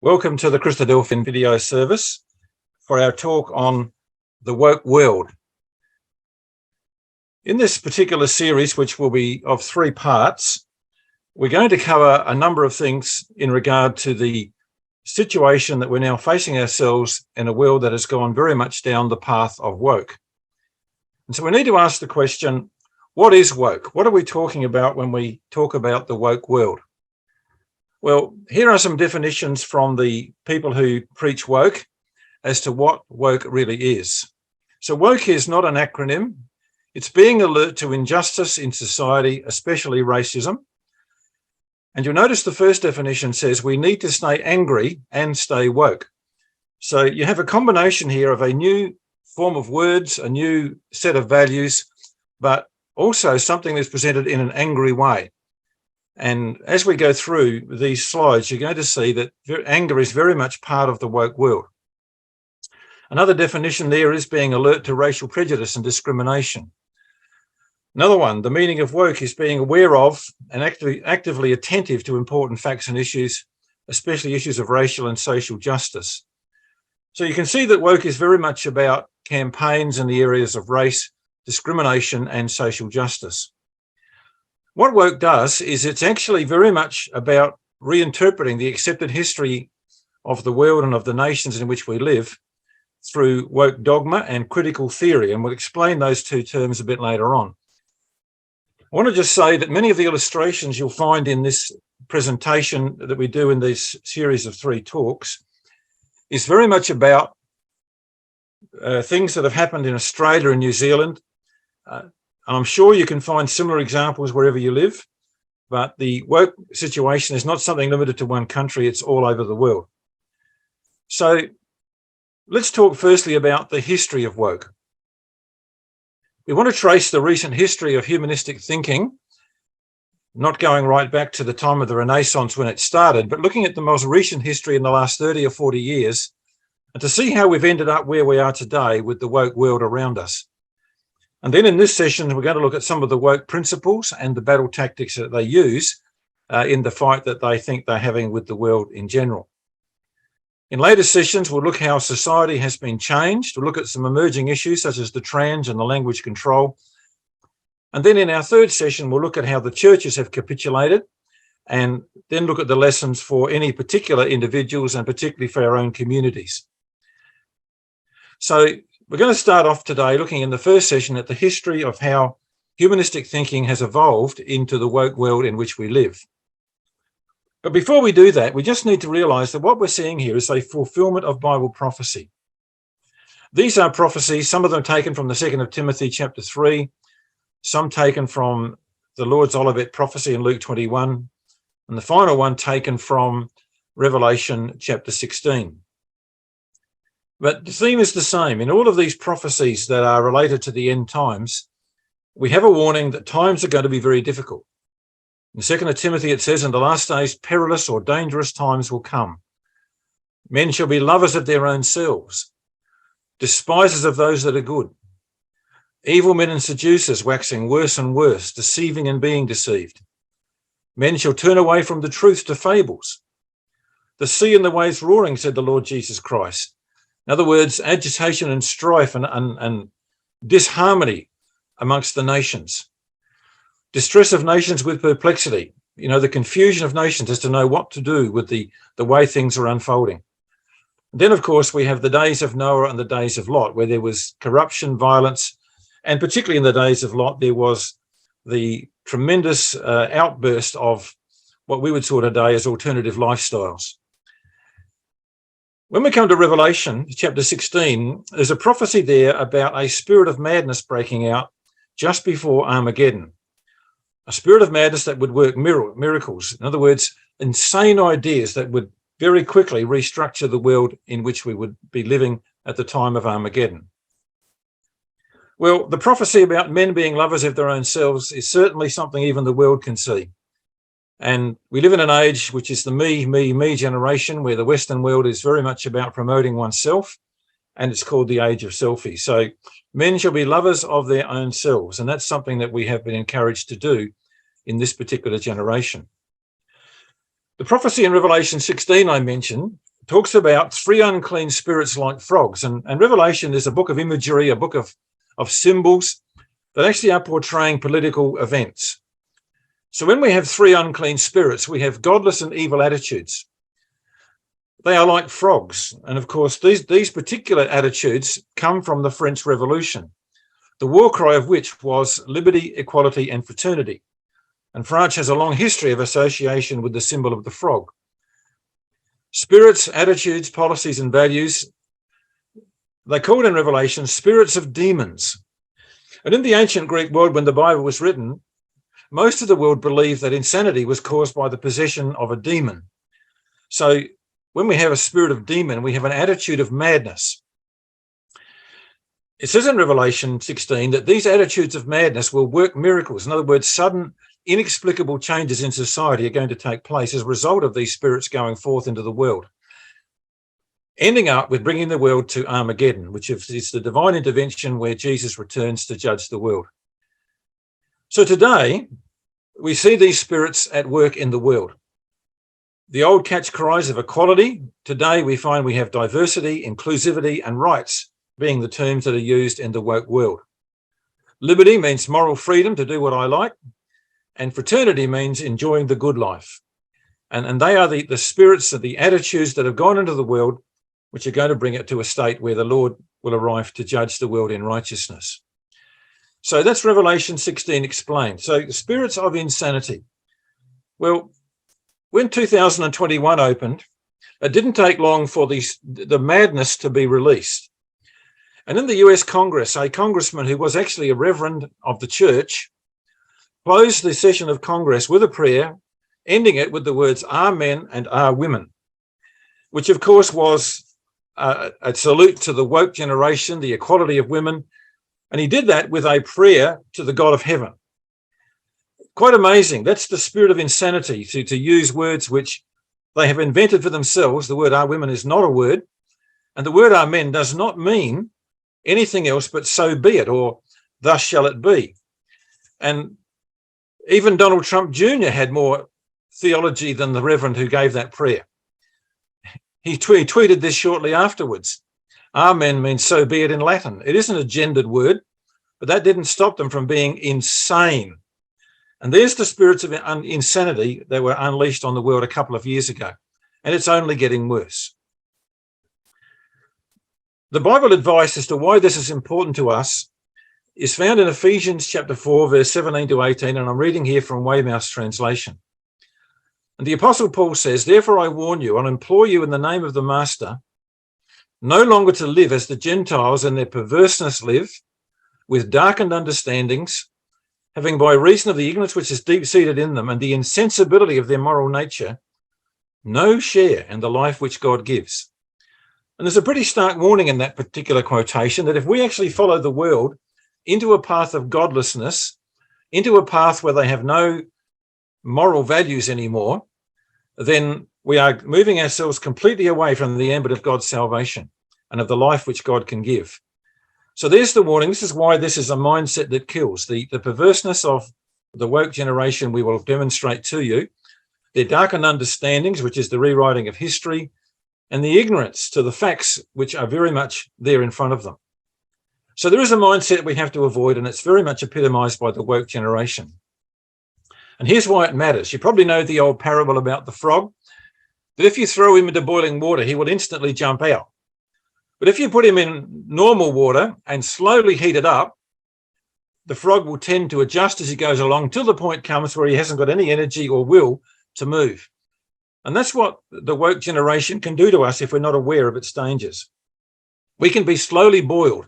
Welcome to the Christadelphian video service for our talk on the woke world. In this particular series, which will be of 3 parts, we're going to cover a number of things in regard to the situation that we're now facing ourselves in a world that has gone very much down the path of woke. And so we need to ask the question, what is woke? What are we talking about when we talk about the woke world? Well, here are some definitions from the people who preach woke as to what woke really is. So woke is not an acronym. It's being alert to injustice in society, especially racism. And you'll notice the first definition says we need to stay angry and stay woke. So you have a combination here of a new form of words, a new set of values, but also something that's presented in an angry way. And as we go through these slides, you're going to see that anger is very much part of the woke world. Another definition there is being alert to racial prejudice and discrimination. Another one, the meaning of woke is being aware of and actively attentive to important facts and issues, especially issues of racial and social justice. So you can see that woke is very much about campaigns in the areas of race, discrimination, and social justice. What woke does is it's actually very much about reinterpreting the accepted history of the world and of the nations in which we live through woke dogma and critical theory, and we'll explain those 2 terms a bit later on. I want to just say that many of the illustrations you'll find in this presentation that we do in this series of 3 talks is very much about things that have happened in Australia and New Zealand. I'm sure you can find similar examples wherever you live, but the woke situation is not something limited to one country, it's all over the world. So let's talk firstly about the history of woke. We want to trace the recent history of humanistic thinking, not going right back to the time of the Renaissance when it started, but looking at the most recent history in the last 30 or 40 years, and to see how we've ended up where we are today with the woke world around us. And then in this session, we're going to look at some of the woke principles and the battle tactics that they use in the fight that they think they're having with the world in general. In later sessions, we'll look how society has been changed. We'll look at some emerging issues such as the trans and the language control. And then in our 3rd session, we'll look at how the churches have capitulated and then look at the lessons for any particular individuals and particularly for our own communities. So we're going to start off today looking in the 1st session at the history of how humanistic thinking has evolved into the woke world in which we live. But before we do that, we just need to realize that what we're seeing here is a fulfillment of Bible prophecy. These are prophecies, some of them taken from the 2nd of Timothy chapter 3, some taken from the Lord's Olivet prophecy in Luke 21, and the final one taken from Revelation chapter 16. But the theme is the same. In all of these prophecies that are related to the end times, we have a warning that times are going to be very difficult. In 2 Timothy, it says, in the last days, perilous or dangerous times will come. Men shall be lovers of their own selves, despisers of those that are good, evil men and seducers, waxing worse and worse, deceiving and being deceived. Men shall turn away from the truth to fables. The sea and the waves roaring, said the Lord Jesus Christ. In other words, agitation and strife and disharmony amongst the nations. Distress of nations with perplexity. You know, the confusion of nations as to know what to do with the way things are unfolding. Then, of course, we have the days of Noah and the days of Lot, where there was corruption, violence, and particularly in the days of Lot, there was the tremendous outburst of what we would sort of today as alternative lifestyles. When we come to Revelation chapter 16, there's a prophecy there about a spirit of madness breaking out just before Armageddon. A spirit of madness that would work miracles. In other words, insane ideas that would very quickly restructure the world in which we would be living at the time of Armageddon. Well, the prophecy about men being lovers of their own selves is certainly something even the world can see. And we live in an age which is the me generation, where the Western world is very much about promoting oneself, and it's called the age of selfie. So men shall be lovers of their own selves, and that's something that we have been encouraged to do in this particular generation. The prophecy in Revelation 16 I mentioned talks about three unclean spirits like frogs. And Revelation is a book of imagery, a book of symbols that actually are portraying political events. So when we have three unclean spirits, we have godless and evil attitudes. They are like frogs. And of course, these particular attitudes come from the French Revolution, the war cry of which was liberty, equality, and fraternity. And France has a long history of association with the symbol of the frog. Spirits, attitudes, policies, and values, they're called in Revelation spirits of demons. And in the ancient Greek world, when the Bible was written, most of the world believed that insanity was caused by the possession of a demon. So when we have a spirit of demon, we have an attitude of madness. It says in Revelation 16 that these attitudes of madness will work miracles. In other words, sudden, inexplicable changes in society are going to take place as a result of these spirits going forth into the world, ending up with bringing the world to Armageddon, which is the divine intervention where Jesus returns to judge the world. So today, we see these spirits at work in the world. The old catch cries of equality. Today, we find we have diversity, inclusivity, and rights being the terms that are used in the woke world. Liberty means moral freedom to do what I like, and fraternity means enjoying the good life. And they are the spirits of the attitudes that have gone into the world, which are going to bring it to a state where the Lord will arrive to judge the world in righteousness. So that's Revelation 16 explained. So the spirits of insanity. Well, when 2021 opened, it didn't take long for the madness to be released. And in the US Congress, a congressman who was actually a reverend of the church closed the session of Congress with a prayer, ending it with the words, "Are men and are women," which of course was a salute to the woke generation, the equality of women. And he did that with a prayer to the God of heaven. Quite amazing. That's the spirit of insanity, to use words which they have invented for themselves. The word "are women" is not a word. And the word "are men" does not mean anything else but "so be it," or "thus shall it be." And even Donald Trump Jr. had more theology than the reverend who gave that prayer. He tweeted this shortly afterwards. Amen means "so be it" in Latin. It isn't a gendered word, but that didn't stop them from being insane. And there's the spirits of insanity that were unleashed on the world a couple of years ago, and it's only getting worse. The Bible advice as to why this is important to us is found in Ephesians chapter 4, verse 17 to 18, and I'm reading here from Weymouth's translation. And the Apostle Paul says, "Therefore I warn you and implore you in the name of the Master, no longer to live as the Gentiles in their perverseness live, with darkened understandings, having by reason of the ignorance which is deep-seated in them and the insensibility of their moral nature, no share in the life which God gives." And there's a pretty stark warning in that particular quotation that if we actually follow the world into a path of godlessness, into a path where they have no moral values anymore, then we are moving ourselves completely away from the ambit of God's salvation and of the life which God can give. So there's the warning. This is why this is a mindset that kills. The perverseness of the woke generation we will demonstrate to you, their darkened understandings, which is the rewriting of history, and the ignorance to the facts which are very much there in front of them. So there is a mindset we have to avoid, and it's very much epitomized by the woke generation. And here's why it matters. You probably know the old parable about the frog, that if you throw him into boiling water, he will instantly jump out. But if you put him in normal water and slowly heat it up, the frog will tend to adjust as he goes along till the point comes where he hasn't got any energy or will to move. And that's what the woke generation can do to us if we're not aware of its dangers. We can be slowly boiled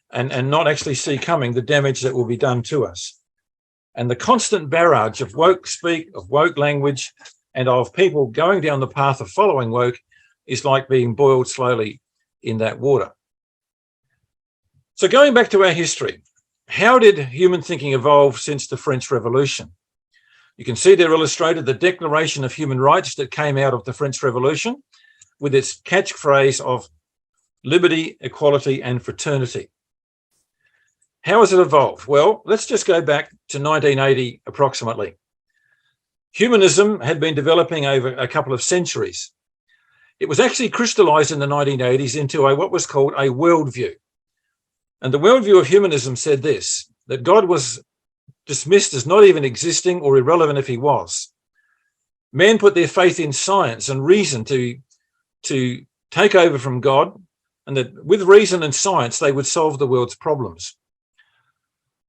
and not actually see coming the damage that will be done to us. And the constant barrage of woke speak, of woke language, and of people going down the path of following woke is like being boiled slowly in that water. So going back to our history, how did human thinking evolve since the French Revolution? You can see there illustrated the Declaration of Human Rights that came out of the French Revolution with its catchphrase of liberty, equality, and fraternity. How has it evolved? Well, let's just go back to 1980 approximately. Humanism had been developing over a couple of centuries. It was actually crystallized in the 1980s into what was called a worldview. And the worldview of humanism said this, that God was dismissed as not even existing or irrelevant if he was. Men put their faith in science and reason to take over from God, and that with reason and science, they would solve the world's problems.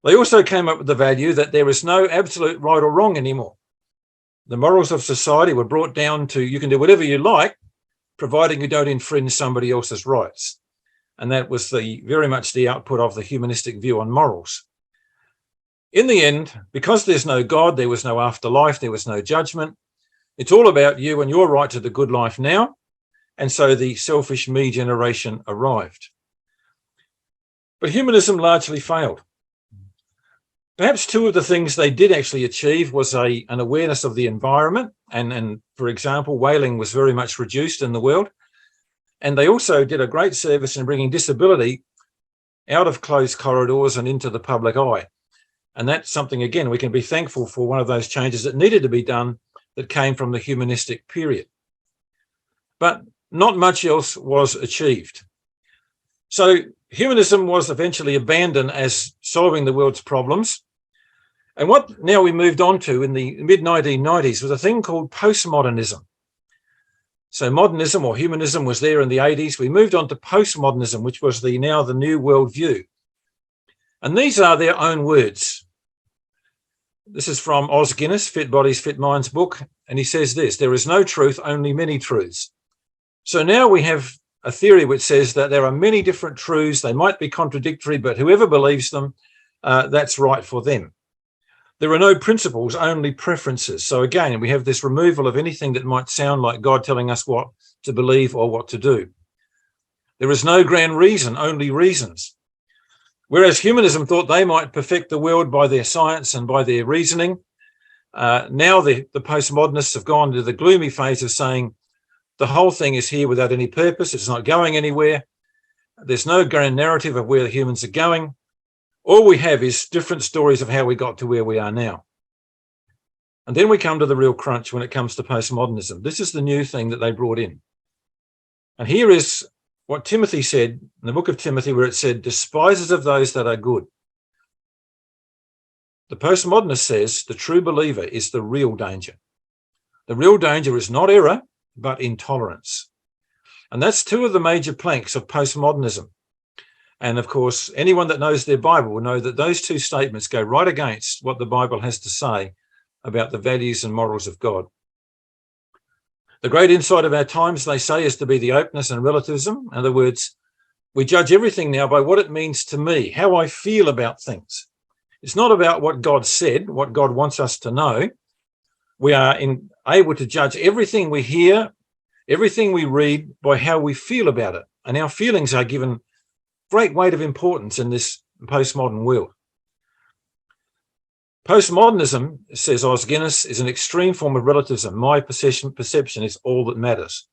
They also came up with the value that there is no absolute right or wrong anymore. The morals of society were brought down to you can do whatever you like, providing you don't infringe somebody else's rights. And that was very much the output of the humanistic view on morals. In the end, because there's no God, there was no afterlife, there was no judgment. It's all about you and your right to the good life now. And so the selfish me generation arrived. But humanism largely failed. Perhaps two of the things they did actually achieve was an awareness of the environment. And for example, whaling was very much reduced in the world. And they also did a great service in bringing disability out of closed corridors and into the public eye. And that's something, again, we can be thankful for, one of those changes that needed to be done that came from the humanistic period. But not much else was achieved. So humanism was eventually abandoned as solving the world's problems. And what now we moved on to in the mid-1990s was a thing called postmodernism. So modernism or humanism was there in the 80s. We moved on to postmodernism, which was now the new worldview. And these are their own words. This is from Os Guinness, Fit Bodies, Fit Minds book. And he says this, there is no truth, only many truths. So now we have a theory which says that there are many different truths. They might be contradictory, but whoever believes them, that's right for them. There are no principles, only preferences. So again, we have this removal of anything that might sound like God telling us what to believe or what to do. There is no grand reason, only reasons. Whereas humanism thought they might perfect the world by their science and by their reasoning, now the postmodernists have gone to the gloomy phase of saying the whole thing is here without any purpose. It's not going anywhere. There's no grand narrative of where the humans are going. All we have is different stories of how we got to where we are now. And then we come to the real crunch when it comes to postmodernism. This is the new thing that they brought in. And here is what Timothy said in the book of Timothy, where it said, despisers of those that are good. The postmodernist says the true believer is the real danger. The real danger is not error, but intolerance. And that's two of the major planks of postmodernism. And of course, anyone that knows their Bible will know that those two statements go right against what the Bible has to say about the values and morals of God. The great insight of our times, they say, is to be the openness and relativism. In other words, we judge everything now by what it means to me, how I feel about things. It's not about what God said, what God wants us to know. We are able to judge everything we hear, everything we read by how we feel about it. And our feelings are given great weight of importance in this postmodern world. Postmodernism, says Os Guinness, is an extreme form of relativism. My perception is all that matters.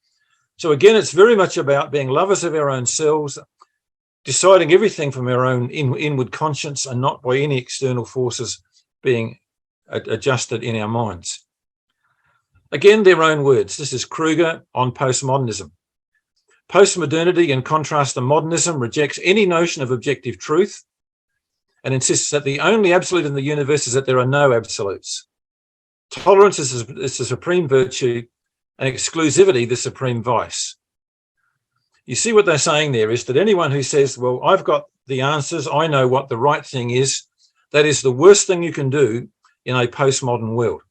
So again, it's very much about being lovers of our own selves, deciding everything from our own inward conscience and not by any external forces being adjusted in our minds. Again, their own words. This is Kruger on postmodernism. Postmodernity, in contrast to modernism, rejects any notion of objective truth and insists that the only absolute in the universe is that there are no absolutes. Tolerance is the supreme virtue and exclusivity the supreme vice. You see what they're saying there is that anyone who says, well, I've got the answers, I know what the right thing is, that is the worst thing you can do in a postmodern world.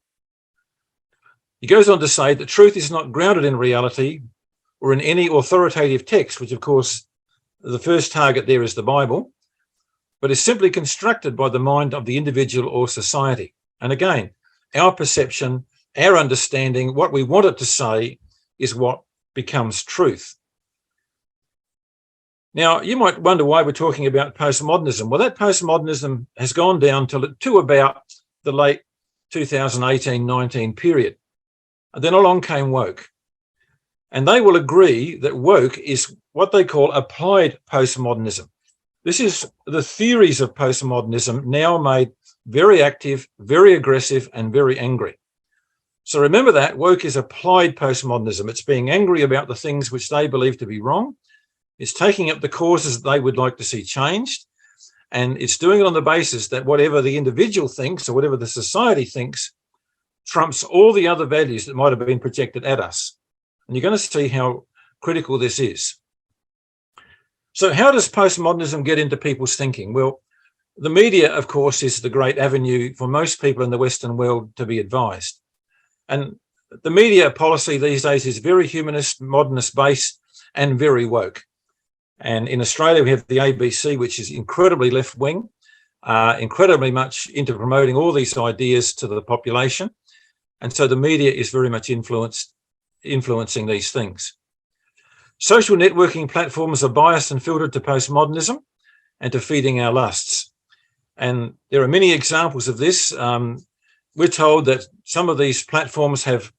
He goes on to say that truth is not grounded in reality or in any authoritative text, which of course the first target there is the Bible, but is simply constructed by the mind of the individual or society. And again, our perception, our understanding, what we want it to say is what becomes truth. Now, you might wonder why we're talking about postmodernism. Well, that postmodernism has gone down to about the late 2018-19 period. And then along came woke. And they will agree that woke is what they call applied postmodernism. This is the theories of postmodernism now made very active, very aggressive, and very angry. So remember that woke is applied postmodernism. It's being angry about the things which they believe to be wrong. It's taking up the causes that they would like to see changed. And it's doing it on the basis that whatever the individual thinks or whatever the society thinks trumps all the other values that might have been projected at us. And you're going to see how critical this is. So how does postmodernism get into people's thinking? Well, the media, of course, is the great avenue for most people in the Western world to be advised. And the media policy these days is very humanist, modernist based and very woke. And in Australia, we have the ABC, which is incredibly left-wing, incredibly much into promoting all these ideas to the population. And so the media is very much influencing these things. Social networking platforms are biased and filtered to postmodernism and to feeding our lusts. And there are many examples of this. We're told that some of these platforms have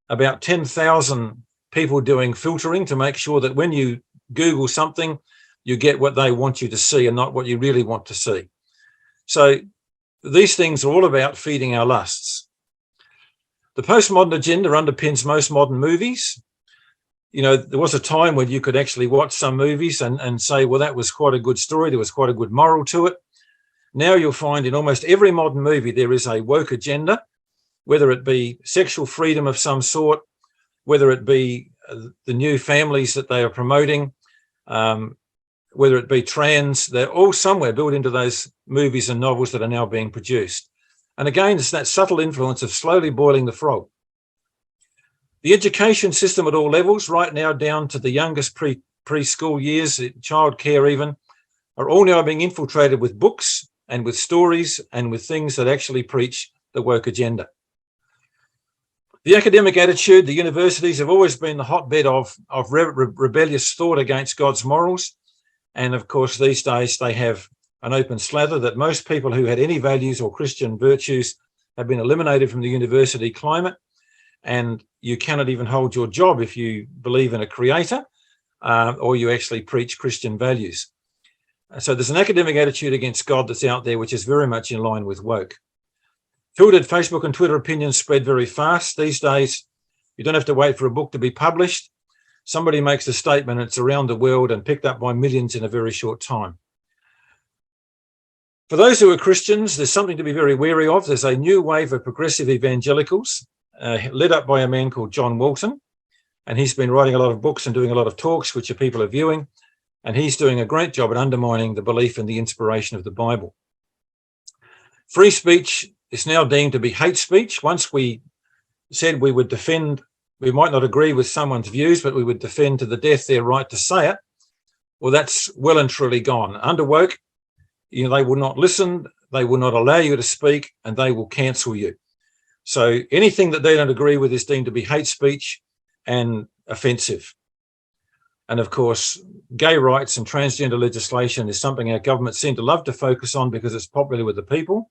about 10,000 people doing filtering to make sure that when you Google something, you get what they want you to see and not what you really want to see. So these things are all about feeding our lusts. The postmodern agenda underpins most modern movies. You know, there was a time when you could actually watch some movies and say, well, that was quite a good story. There was quite a good moral to it. Now you'll find in almost every modern movie, there is a woke agenda, whether it be sexual freedom of some sort, whether it be the new families that they are promoting, whether it be trans, they're all somewhere built into those movies and novels that are now being produced. And again, it's that subtle influence of slowly boiling the frog. The education system at all levels, right now down to the youngest preschool years, childcare even, are all now being infiltrated with books and with stories and with things that actually preach the woke agenda. The academic attitude, the universities have always been the hotbed of rebellious thought against God's morals. And of course, these days they have an open slather that most people who had any values or Christian virtues have been eliminated from the university climate. And you cannot even hold your job if you believe in a creator or you actually preach Christian values. So there's an academic attitude against God that's out there, which is very much in line with woke. Filtered Facebook and Twitter opinions spread very fast. These days, you don't have to wait for a book to be published. Somebody makes a statement, it's around the world and picked up by millions in a very short time. For those who are Christians, there's something to be very wary of. There's a new wave of progressive evangelicals led up by a man called John Walton. And he's been writing a lot of books and doing a lot of talks, which people are viewing. And he's doing a great job at undermining the belief in the inspiration of the Bible. Free speech is now deemed to be hate speech. Once we said we would defend, we might not agree with someone's views, but we would defend to the death their right to say it. Well, that's well and truly gone. Under woke, they will not listen, they will not allow you to speak, and they will cancel you. So anything that they don't agree with is deemed to be hate speech and offensive. And of course, gay rights and transgender legislation is something our government seem to love to focus on because it's popular with the people.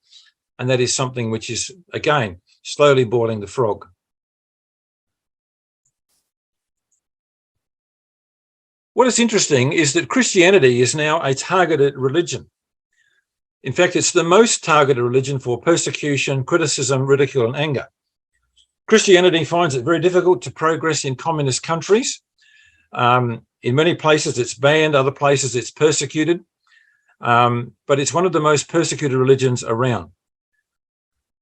And that is something which is, again, slowly boiling the frog. What is interesting is that Christianity is now a targeted religion. In fact, it's the most targeted religion for persecution, criticism, ridicule, and anger. Christianity finds it very difficult to progress in communist countries. In many places it's banned, other places it's persecuted, but it's one of the most persecuted religions around.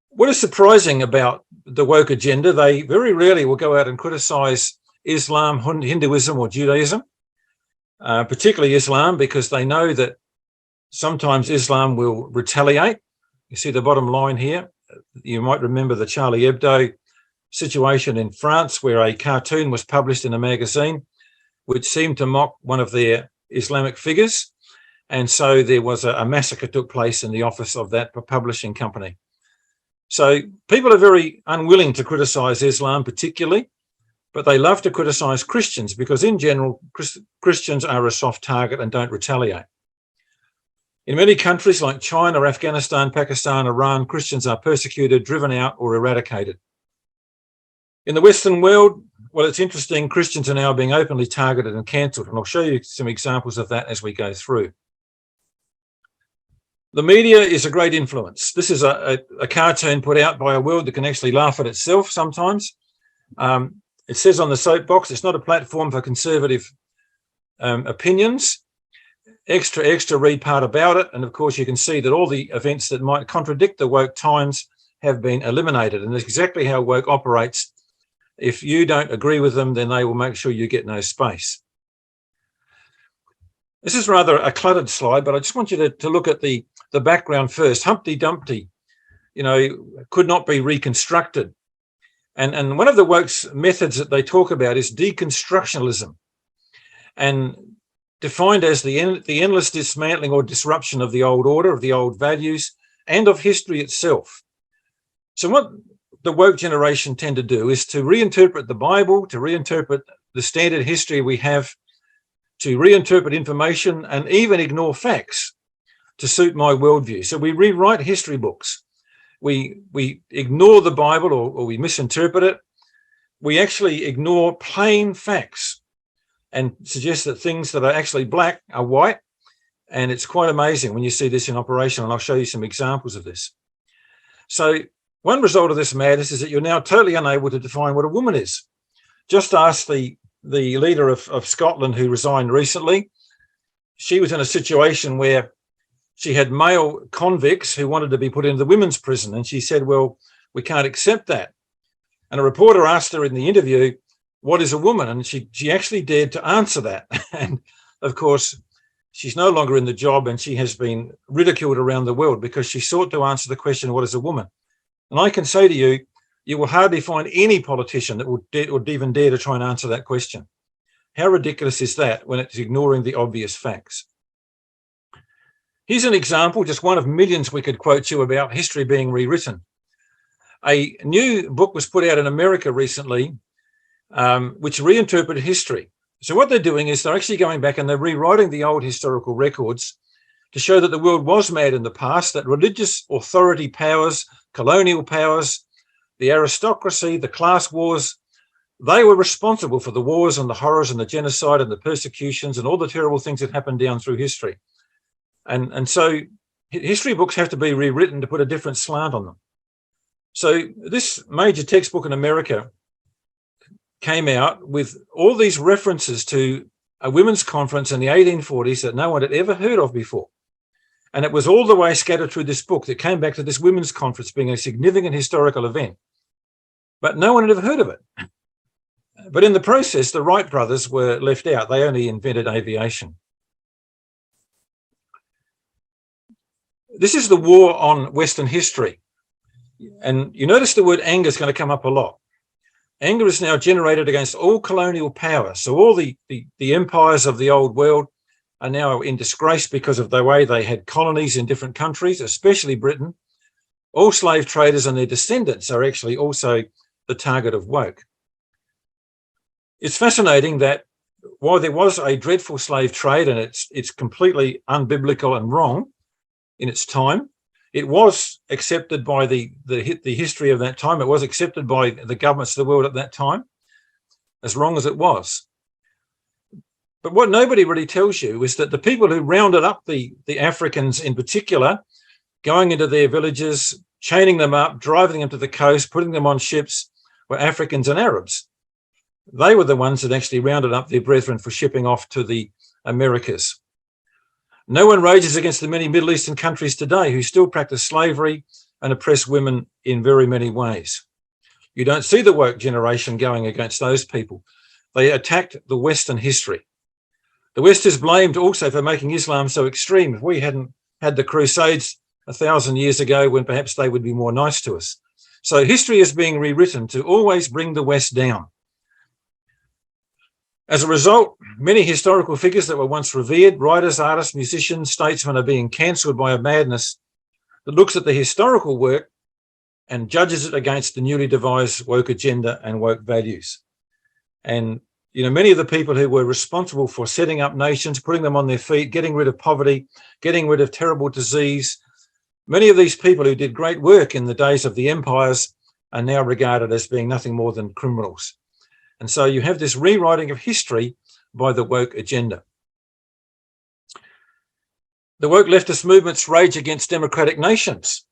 What is surprising about the woke agenda, they very rarely will go out and criticize Islam, Hinduism, or Judaism, particularly Islam, because they know that sometimes Islam will retaliate. You see the bottom line here. You might remember the Charlie Hebdo situation in France where a cartoon was published in a magazine which seemed to mock one of their Islamic figures. And so there was a massacre took place in the office of that publishing company. So people are very unwilling to criticize Islam particularly, but they love to criticize Christians because in general, Christians are a soft target and don't retaliate. In many countries like China, Afghanistan, Pakistan, Iran, Christians are persecuted, driven out, or eradicated. In the Western world, well, it's interesting, Christians are now being openly targeted and cancelled, and I'll show you some examples of that as we go through. The media is a great influence. This is a cartoon put out by a world that can actually laugh at itself sometimes. It says on the soapbox, it's not a platform for conservative opinions. Extra, read part about it. And of course, you can see that all the events that might contradict the woke times have been eliminated. And that's exactly how woke operates. If you don't agree with them, then they will make sure you get no space. This is rather a cluttered slide, but I just want you to look at the background first. Humpty Dumpty, could not be reconstructed. And one of the woke's methods that they talk about is deconstructionalism, and defined as the endless dismantling or disruption of the old order, of the old values, and of history itself. So what the woke generation tend to do is to reinterpret the Bible, to reinterpret the standard history we have, to reinterpret information, and even ignore facts to suit my worldview. So we rewrite history books. We ignore the Bible, or we misinterpret it. We actually ignore plain facts and suggest that things that are actually black are white. And it's quite amazing when you see this in operation, and I'll show you some examples of this. So one result of this madness is that you're now totally unable to define what a woman is. Just ask the leader of Scotland, who resigned recently. She was in a situation where she had male convicts who wanted to be put into the women's prison, and she said, well, we can't accept that. And a reporter asked her in the interview, what is a woman? And she actually dared to answer that. And of course, she's no longer in the job, and she has been ridiculed around the world because she sought to answer the question, what is a woman? And I can say to you, you will hardly find any politician that would even dare to try and answer that question. How ridiculous is that when it's ignoring the obvious facts? Here's an example, just one of millions we could quote you about history being rewritten. A new book was put out in America recently, which reinterpreted history. So what they're doing is they're actually going back and they're rewriting the old historical records to show that the world was mad in the past, that religious authority powers, colonial powers, the aristocracy, the class wars, they were responsible for the wars and the horrors and the genocide and the persecutions and all the terrible things that happened down through history. And so history books have to be rewritten to put a different slant on them. So this major textbook in America came out with all these references to a women's conference in the 1840s that no one had ever heard of before. And it was all the way scattered through this book that came back to this women's conference being a significant historical event. But no one had ever heard of it. But in the process, the Wright brothers were left out. They only invented aviation. This is the war on Western history. And you notice the word anger is going to come up a lot. Anger is now generated against all colonial powers. So all the empires of the old world are now in disgrace because of the way they had colonies in different countries, especially Britain. All slave traders and their descendants are actually also the target of woke. It's fascinating that while there was a dreadful slave trade, and it's completely unbiblical and wrong in its time, it was accepted by the history of that time. It was accepted by the governments of the world at that time, as wrong as it was. But what nobody really tells you is that the people who rounded up the Africans in particular, going into their villages, chaining them up, driving them to the coast, putting them on ships, were Africans and Arabs. They were the ones that actually rounded up their brethren for shipping off to the Americas. No one rages against the many Middle Eastern countries today who still practice slavery and oppress women in very many ways. You don't see the woke generation going against those people. They attacked the Western history. The West is blamed also for making Islam so extreme. If we hadn't had the Crusades 1,000 years ago, when perhaps they would be more nice to us. So history is being rewritten to always bring the West down. As a result, many historical figures that were once revered, writers, artists, musicians, statesmen, are being cancelled by a madness that looks at the historical work and judges it against the newly devised woke agenda and woke values. And, many of the people who were responsible for setting up nations, putting them on their feet, getting rid of poverty, getting rid of terrible disease, many of these people who did great work in the days of the empires are now regarded as being nothing more than criminals. And so you have this rewriting of history by the woke agenda. The woke leftist movements rage against democratic nations,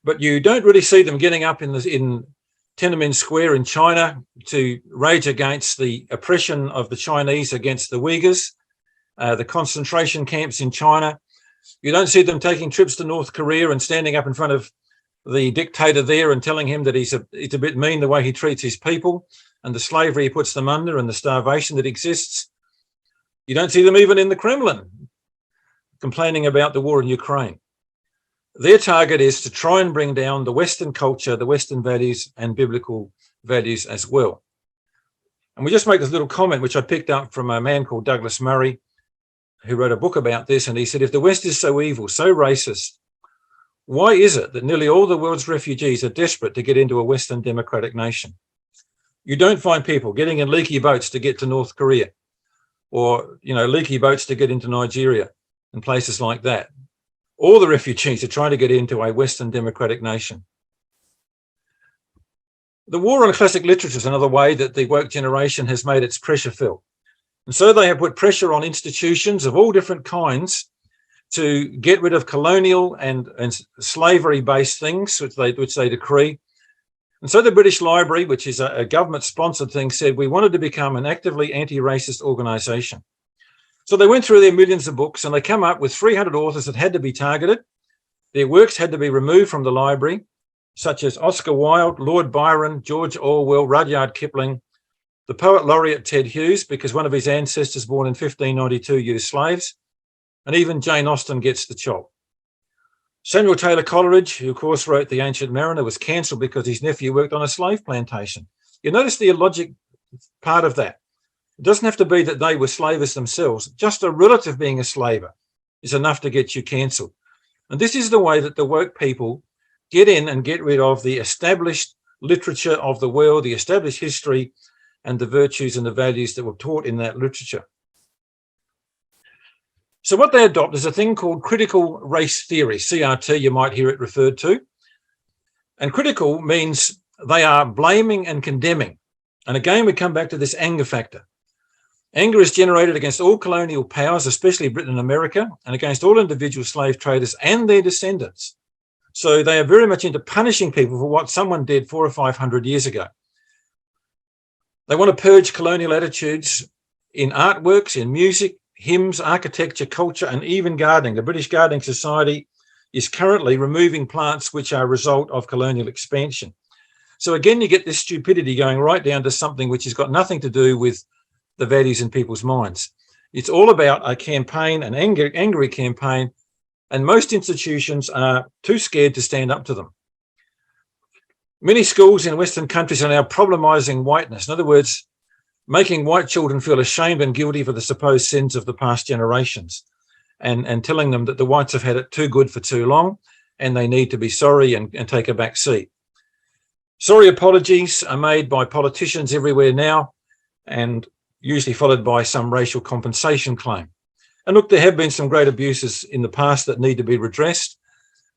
but you don't really see them getting up in Tiananmen Square in China to rage against the oppression of the Chinese against the Uyghurs, the concentration camps in China. You don't see them taking trips to North Korea and standing up in front of the dictator there and telling him that he's a bit mean the way he treats his people and the slavery he puts them under and the starvation that exists. You don't see them even in the Kremlin complaining about the war in Ukraine. Their target is to try and bring down the Western culture, the Western values and biblical values as well. And we just make this little comment, which I picked up from a man called Douglas Murray, who wrote a book about this. And he said, if the West is so evil, so racist, why is it that nearly all the world's refugees are desperate to get into a Western democratic nation? You don't find people getting in leaky boats to get to North Korea or, leaky boats to get into Nigeria and places like that. All the refugees are trying to get into a Western democratic nation. The war on classic literature is another way that the woke generation has made its pressure felt. And so they have put pressure on institutions of all different kinds to get rid of colonial and slavery-based things, which they decree. And so the British Library, which is a government-sponsored thing, said we wanted to become an actively anti-racist organisation. So they went through their millions of books and they come up with 300 authors that had to be targeted. Their works had to be removed from the library, such as Oscar Wilde, Lord Byron, George Orwell, Rudyard Kipling, the poet laureate Ted Hughes, because one of his ancestors born in 1592 used slaves, and even Jane Austen gets the chop. Samuel Taylor Coleridge, who of course wrote The Ancient Mariner, was cancelled because his nephew worked on a slave plantation. You notice the illogic part of that. It doesn't have to be that they were slavers themselves. Just a relative being a slaver is enough to get you cancelled. And this is the way that the woke people get in and get rid of the established literature of the world, the established history, and the virtues and the values that were taught in that literature. So what they adopt is a thing called critical race theory, CRT, you might hear it referred to. And critical means they are blaming and condemning. And again, we come back to this anger factor. Anger is generated against all colonial powers, especially Britain and America, and against all individual slave traders and their descendants. So they are very much into punishing people for what someone did 400 or 500 years ago. They want to purge colonial attitudes in artworks, in music, hymns, architecture, culture, and even gardening. The British Gardening Society is currently removing plants which are a result of colonial expansion. So again, you get this stupidity going right down to something which has got nothing to do with the values in people's minds. It's all about a campaign, an angry campaign, and most institutions are too scared to stand up to them. Many schools in Western countries are now problematizing whiteness. In other words, making white children feel ashamed and guilty for the supposed sins of the past generations and telling them that the whites have had it too good for too long and they need to be sorry and take a back seat. Sorry apologies are made by politicians everywhere now and usually followed by some racial compensation claim. And look, there have been some great abuses in the past that need to be redressed.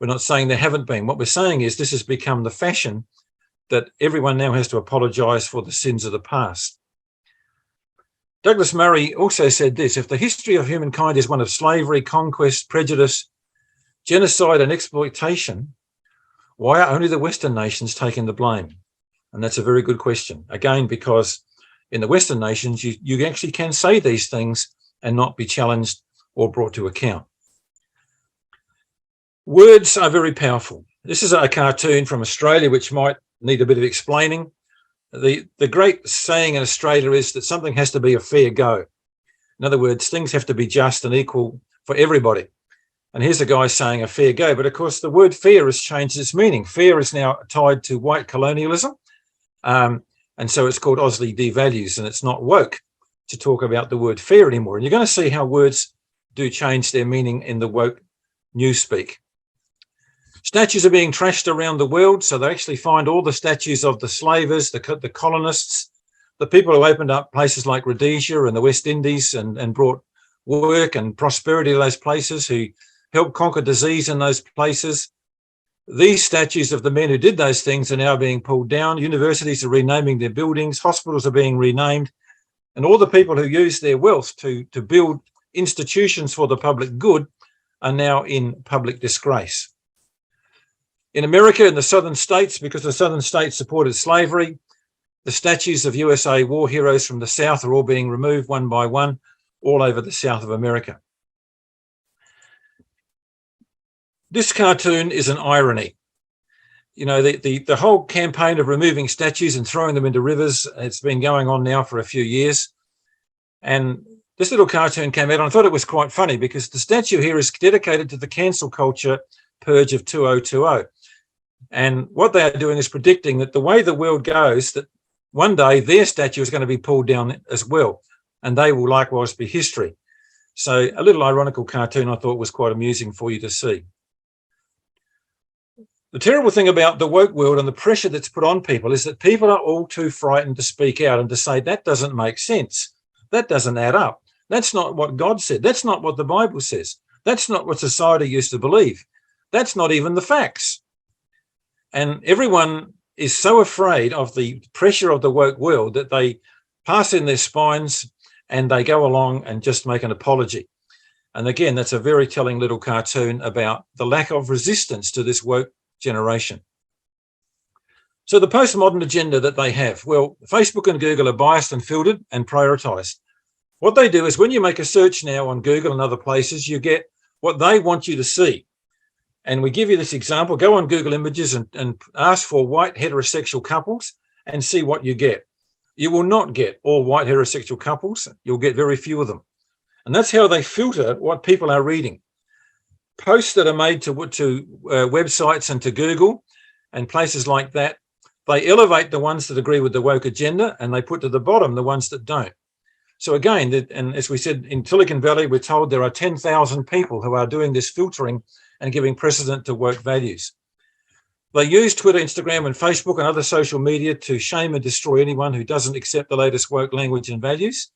We're not saying there haven't been. What we're saying is this has become the fashion that everyone now has to apologise for the sins of the past. Douglas Murray also said this: if the history of humankind is one of slavery, conquest, prejudice, genocide and exploitation, why are only the Western nations taking the blame? And that's a very good question. Again, because in the Western nations, you actually can say these things and not be challenged or brought to account. Words are very powerful. This is a cartoon from Australia, which might need a bit of explaining. The great saying in Australia is that something has to be a fair go. In other words, things have to be just and equal for everybody. And here's a guy saying a fair go. But of course, the word fair has changed its meaning. Fair is now tied to white colonialism. And so it's called Aussie devalues, and it's not woke to talk about the word fair anymore. And you're going to see how words do change their meaning in the woke newspeak. Statues are being trashed around the world, so they actually find all the statues of the slavers, the colonists, the people who opened up places like Rhodesia and the West Indies and brought work and prosperity to those places, who helped conquer disease in those places. These statues of the men who did those things are now being pulled down. Universities are renaming their buildings, hospitals are being renamed, and all the people who use their wealth to build institutions for the public good are now in public disgrace. In America, in the southern states, because the southern states supported slavery, the statues of USA war heroes from the South are all being removed one by one all over the south of America. This cartoon is an irony. You know, the whole campaign of removing statues and throwing them into rivers, it's been going on now for a few years. And this little cartoon came out, and I thought it was quite funny because the statue here is dedicated to the cancel culture purge of 2020. And what they are doing is predicting that the way the world goes, that one day their statue is going to be pulled down as well, and they will likewise be history. So a little ironical cartoon I thought was quite amusing for you to see. The terrible thing about the woke world and the pressure that's put on people is that people are all too frightened to speak out and to say, that doesn't make sense. That doesn't add up. That's not what God said. That's not what the Bible says. That's not what society used to believe. That's not even the facts. And everyone is so afraid of the pressure of the woke world that they pass in their spines and they go along and just make an apology. And again, that's a very telling little cartoon about the lack of resistance to this woke generation. So the postmodern agenda that they have, well, Facebook and Google are biased and filtered and prioritized. What they do is when you make a search now on Google and other places, you get what they want you to see. And we give you this example. Go on Google Images and ask for white heterosexual couples and see what you get. You will not get all white heterosexual couples. You'll get very few of them. And that's how they filter what people are reading. Posts that are made to websites and to Google and places like that, they elevate the ones that agree with the woke agenda and they put to the bottom the ones that don't. So again, and as we said, in Silicon Valley, we're told there are 10,000 people who are doing this filtering and giving precedent to woke values. They use Twitter, Instagram, and Facebook and other social media to shame and destroy anyone who doesn't accept the latest woke language and values.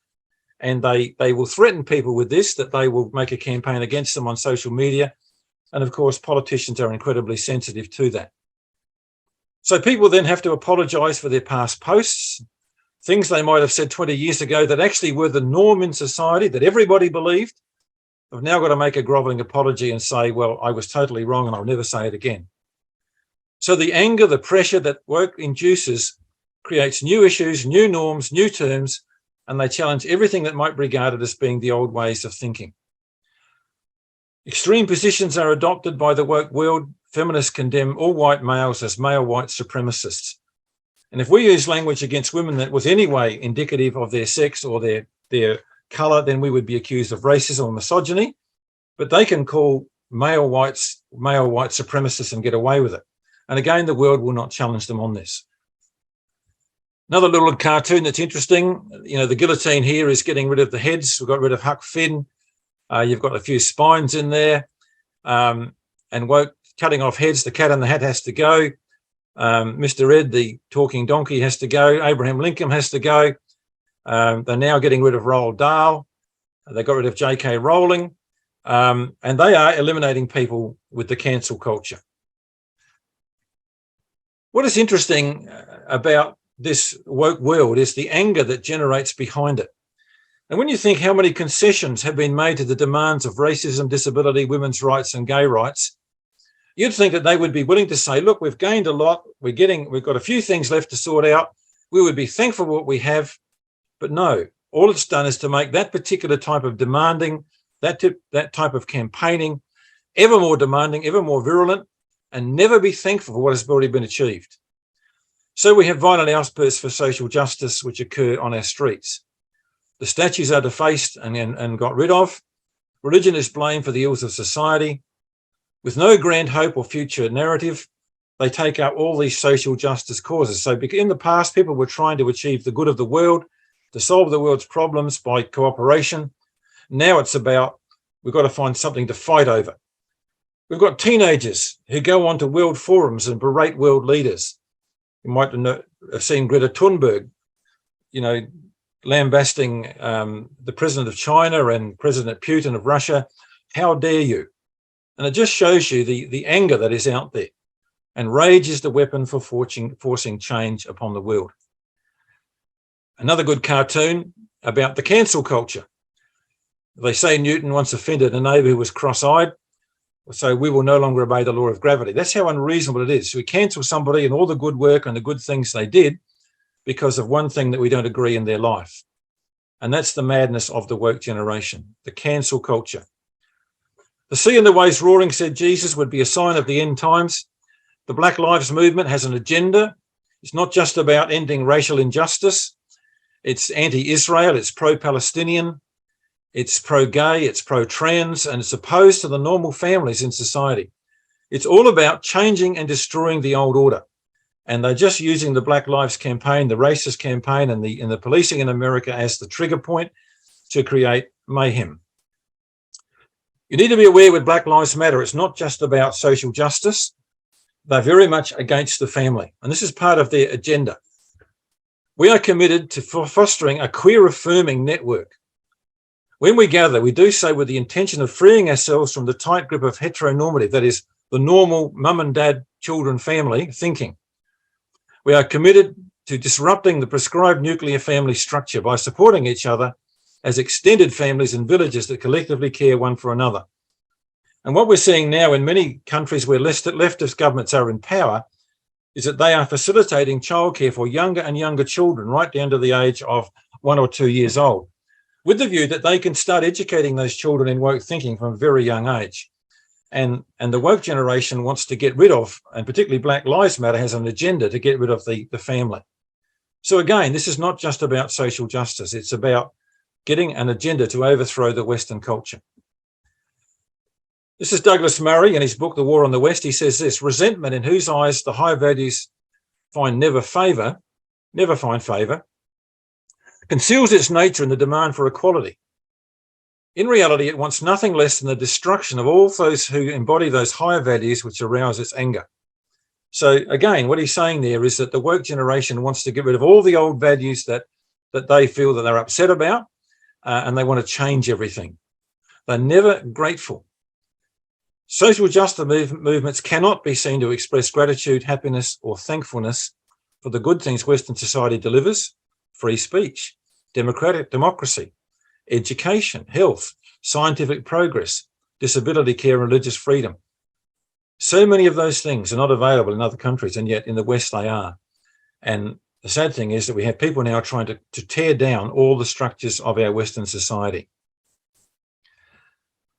And they will threaten people with this, that they will make a campaign against them on social media. And of course, politicians are incredibly sensitive to that. So people then have to apologize for their past posts, things they might have said 20 years ago that actually were the norm in society, that everybody believed. I've now got to make a groveling apology and say, well, I was totally wrong and I'll never say it again. So the anger, the pressure that woke induces creates new issues, new norms, new terms, and they challenge everything that might be regarded as being the old ways of thinking. Extreme positions are adopted by the woke world. Feminists condemn all white males as male white supremacists. And if we use language against women that was anyway indicative of their sex or their colour, then we would be accused of racism or misogyny. But they can call male white supremacists and get away with it. And again, the world will not challenge them on this. Another little cartoon that's interesting, you know, the guillotine here is getting rid of the heads. We've got rid of Huck Finn. You've got a few spines in there. And woke cutting off heads, the cat in the hat has to go. Mr. Ed, the talking donkey, has to go. Abraham Lincoln has to go. They're now getting rid of Roald Dahl. They got rid of J.K. Rowling. And they are eliminating people with the cancel culture. What is interesting about this woke world is the anger that generates behind it. And when you think how many concessions have been made to the demands of racism, disability, women's rights and gay rights, you'd think that they would be willing to say, look, we've gained a lot. We've got a few things left to sort out. We would be thankful for what we have. But no, all it's done is to make that particular type of demanding, that type of campaigning ever more demanding, ever more virulent, and never be thankful for what has already been achieved. So we have violent outbursts for social justice which occur on our streets. The statues are defaced and got rid of. Religion is blamed for the ills of society. With no grand hope or future narrative, they take up all these social justice causes. So in the past, people were trying to achieve the good of the world, to solve the world's problems by cooperation. Now it's about, we've got to find something to fight over. We've got teenagers who go onto world forums and berate world leaders. You might have seen Greta Thunberg, you know, lambasting the president of China and President Putin of Russia. How dare you? And it just shows you the anger that is out there. And rage is the weapon for forcing change upon the world. Another good cartoon about the cancel culture. They say Newton once offended a neighbour who was cross-eyed. So we will no longer obey the law of gravity. That's how unreasonable it is. We cancel somebody and all the good work and the good things they did because of one thing that we don't agree in their life. And that's the madness of the woke generation, the cancel culture. The sea and the waves roaring, said Jesus, would be a sign of the end times. The Black Lives Movement has an agenda. It's not just about ending racial injustice. It's anti-Israel, it's pro-Palestinian, it's pro-gay, it's pro-trans, and it's opposed to the normal families in society. It's all about changing and destroying the old order. And they're just using the Black Lives campaign, the racist campaign, and the policing in America as the trigger point to create mayhem. You need to be aware with Black Lives Matter, it's not just about social justice. They're very much against the family. And this is part of their agenda. We are committed to fostering a queer affirming network. When we gather, we do so with the intention of freeing ourselves from the tight grip of heteronormative, that is, the normal mum and dad, children, family thinking. We are committed to disrupting the prescribed nuclear family structure by supporting each other as extended families and villages that collectively care one for another. And what we're seeing now in many countries where leftist governments are in power is that they are facilitating childcare for younger and younger children right down to the age of 1 or 2 years old, with the view that they can start educating those children in woke thinking from a very young age. And the woke generation wants to get rid of, and particularly Black Lives Matter has an agenda to get rid of the family. So again, this is not just about social justice, it's about getting an agenda to overthrow the Western culture. This is Douglas Murray in his book, The War on the West. He says this: resentment in whose eyes the high values never find favour, conceals its nature in the demand for equality. In reality, it wants nothing less than the destruction of all those who embody those higher values which arouse its anger. So again, what he's saying there is that the woke generation wants to get rid of all the old values that they feel that they're upset about, and they want to change everything. They're never grateful. Social justice movements cannot be seen to express gratitude, happiness, or thankfulness for the good things Western society delivers: free speech, democracy, education, health, scientific progress, disability care, and religious freedom. So many of those things are not available in other countries, and yet in the West they are. And the sad thing is that we have people now trying to tear down all the structures of our Western society.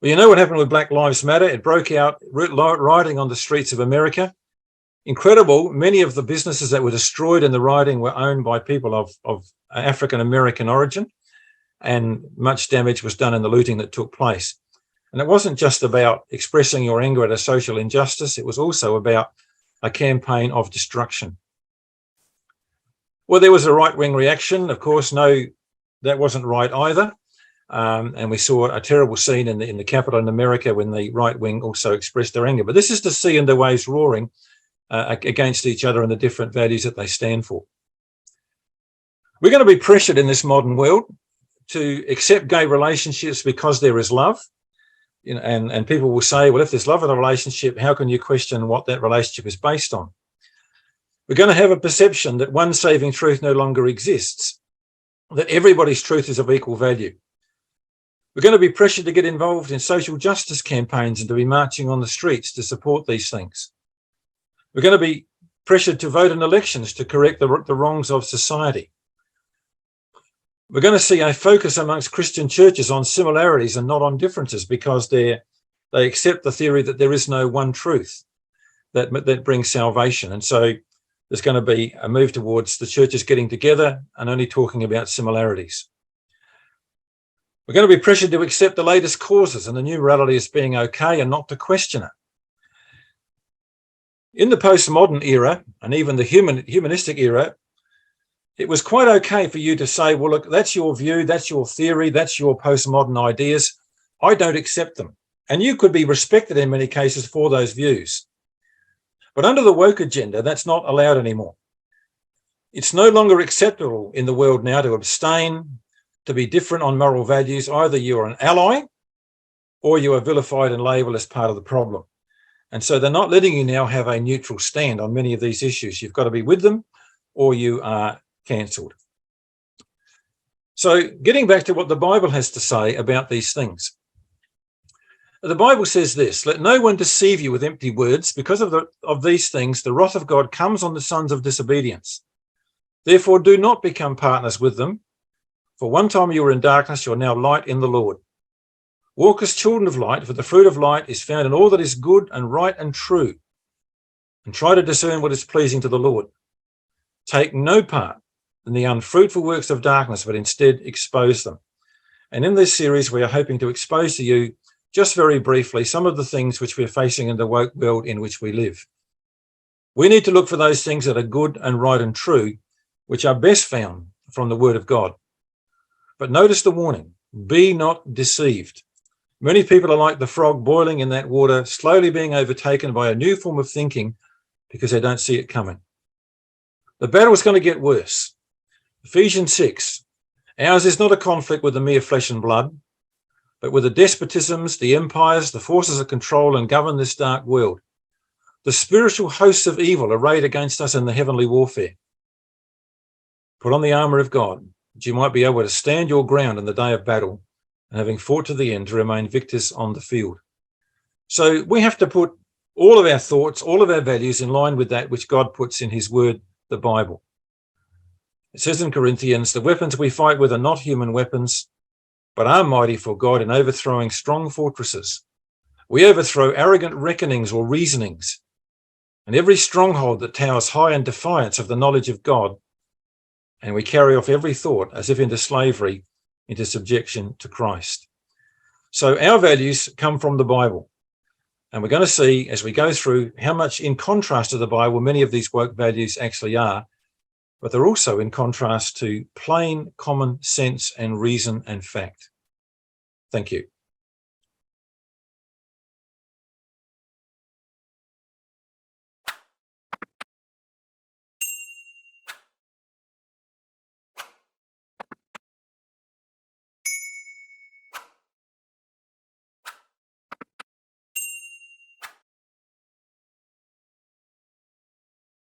Well, you know what happened with Black Lives Matter? It broke out rioting on the streets of America. Incredible, many of the businesses that were destroyed in the rioting were owned by people of African-American origin, and much damage was done in the looting that took place. And it wasn't just about expressing your anger at a social injustice, it was also about a campaign of destruction. Well, there was a right-wing reaction. Of course, no, that wasn't right either. And we saw a terrible scene in the Capitol in America when the right wing also expressed their anger. But this is the sea and the waves roaring against each other and the different values that they stand for. We're going to be pressured in this modern world to accept gay relationships because there is love. You know, and people will say, well, if there's love in a relationship, how can you question what that relationship is based on? We're going to have a perception that one saving truth no longer exists, that everybody's truth is of equal value. We're going to be pressured to get involved in social justice campaigns and to be marching on the streets to support these things. We're going to be pressured to vote in elections to correct the wrongs of society. We're going to see a focus amongst Christian churches on similarities and not on differences, because they accept the theory that there is no one truth that brings salvation. And so there's going to be a move towards the churches getting together and only talking about similarities. We're going to be pressured to accept the latest causes and the new morality as being okay and not to question it. In the postmodern era, and even the humanistic era, it was quite okay for you to say, well, look, that's your view, that's your theory, that's your postmodern ideas. I don't accept them. And you could be respected in many cases for those views. But under the woke agenda, that's not allowed anymore. It's no longer acceptable in the world now to abstain, to be different on moral values. Either you're an ally or you are vilified and labelled as part of the problem. And so they're not letting you now have a neutral stand on many of these issues. You've got to be with them or you are cancelled. So getting back to what the Bible has to say about these things. The Bible says this: let no one deceive you with empty words. Because of these things, the wrath of God comes on the sons of disobedience. Therefore, do not become partners with them. For one time you were in darkness, you are now light in the Lord. Walk as children of light, for the fruit of light is found in all that is good and right and true. And try to discern what is pleasing to the Lord. Take no part in the unfruitful works of darkness, but instead expose them. And in this series, we are hoping to expose to you, just very briefly, some of the things which we're facing in the woke world in which we live. We need to look for those things that are good and right and true, which are best found from the Word of God. But notice the warning: be not deceived. Many people are like the frog boiling in that water, slowly being overtaken by a new form of thinking because they don't see it coming. The battle is going to get worse. Ephesians 6, ours is not a conflict with the mere flesh and blood, but with the despotisms, the empires, the forces that control and govern this dark world. The spiritual hosts of evil arrayed against us in the heavenly warfare. Put on the armour of God, that you might be able to stand your ground in the day of battle, and having fought to the end, to remain victors on the field. So we have to put all of our thoughts, all of our values in line with that which God puts in his word, the Bible. It says in Corinthians, the weapons we fight with are not human weapons, but are mighty for God in overthrowing strong fortresses. We overthrow arrogant reckonings or reasonings, and every stronghold that towers high in defiance of the knowledge of God, and we carry off every thought as if into slavery, into subjection to Christ. So our values come from the Bible. And we're going to see as we go through how much in contrast to the Bible many of these woke values actually are, but they're also in contrast to plain common sense and reason and fact. Thank you.